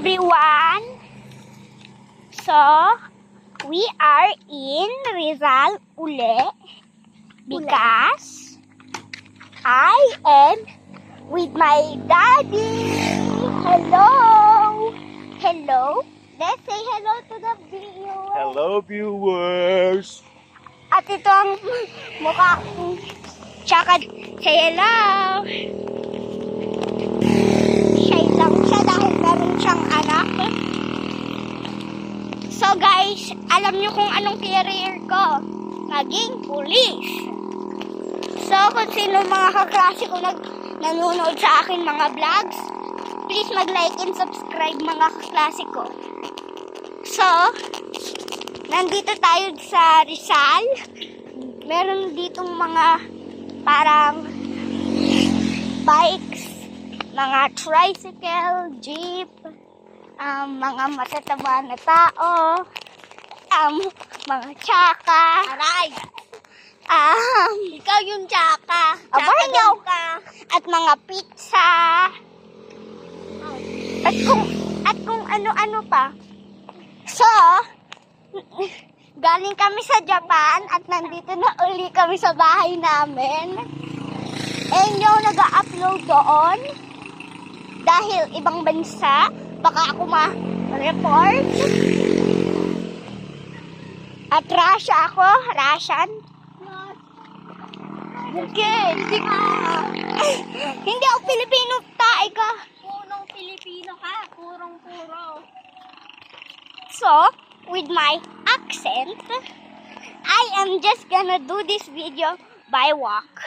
everyone. So, we are in Rizal uli because I am with my daddy. Hello. Hello. Let's say hello to the viewers. Hello, viewers! At ito ang mukha ko. Tsaka, say hello. Shy lang siya dahil meron siyang anak. So guys, alam niyo kung anong career ko? Maging police. So kung sino mga kaklase ko nanonood sa akin mga vlogs, please mag-like and subscribe mga kaklase ko. So, nandito tayo sa Rizal. Meron ditong mga parang bikes, mga tricycle, jeep, mga matataba na tao, mga tsaka. Aray! Ikaw yung tsaka. Tsaka daw ka. At mga pizza. At kung ano-ano pa. So, galing kami sa Japan at nandito na uli kami sa bahay namin. And yung nag-upload doon, dahil ibang bansa, baka ako ma-report. At Russia ako, Russian. Okay, hindi ako Pilipino, tae ka. Punong Pilipino ka, purong-puro. So, with my accent, I am just gonna do this video by walk.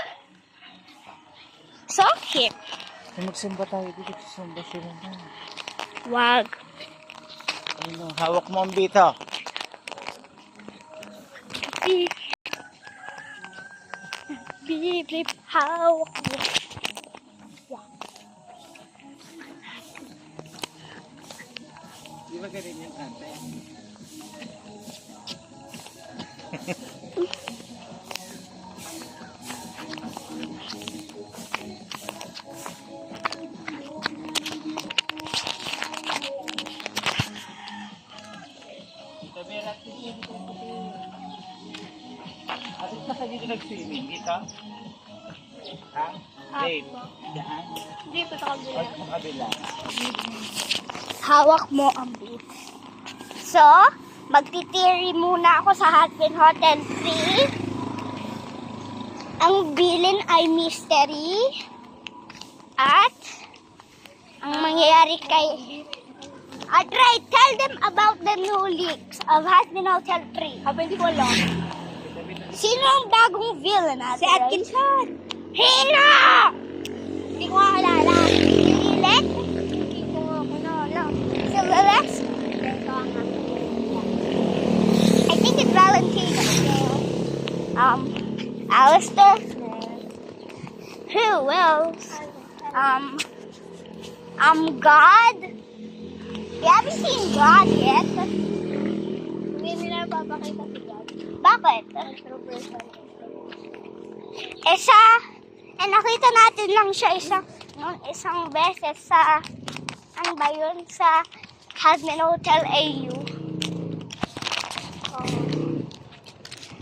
So, here. Magsimba tayo dito. Samba sila na. Wag. Ano, hawak mo ang bita. Beep, hawak mo. Di ba ganun yung ante? Atit na ka dito nag-swimming dito? Ha? Dave? Daan? Hindi ko sa kabila. At sa kabila. Hawak mo ang beep. So, magtitiri muna ako sa Husband Hotel 3. Ang bilin ay mystery. At, ang mangyayari kay... Alright, tell them about the new leaks of Husband Hotel 3. Hindi ko alam. Sino ang bagong villain natin? Si Atkinson. Hino! Hindi ko alala. Lilet? Hindi ko alala. Si Lilet? I think it's Valentino. Alistair? Who else? God? You haven't seen God yet. Hindi nila papakita si God. Bakit? Nakita natin lang siya isang beses sa, ano ba yun, sa Husband Hotel AU.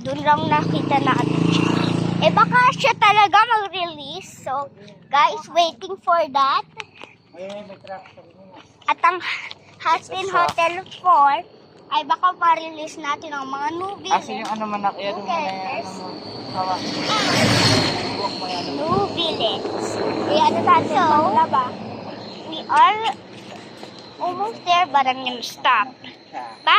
Doon lang nakita natin siya. Baka siya talaga mag-release. So, guys, waiting for that. May tractor mo. At ang Husband Hotel 4 ay baka pa-release natin ang mga movie. Kasi yung ano manak, yan mo na yan. Hawak. Huwag mo yan. New villains. So, we are almost there, but I'm gonna stop. Bye!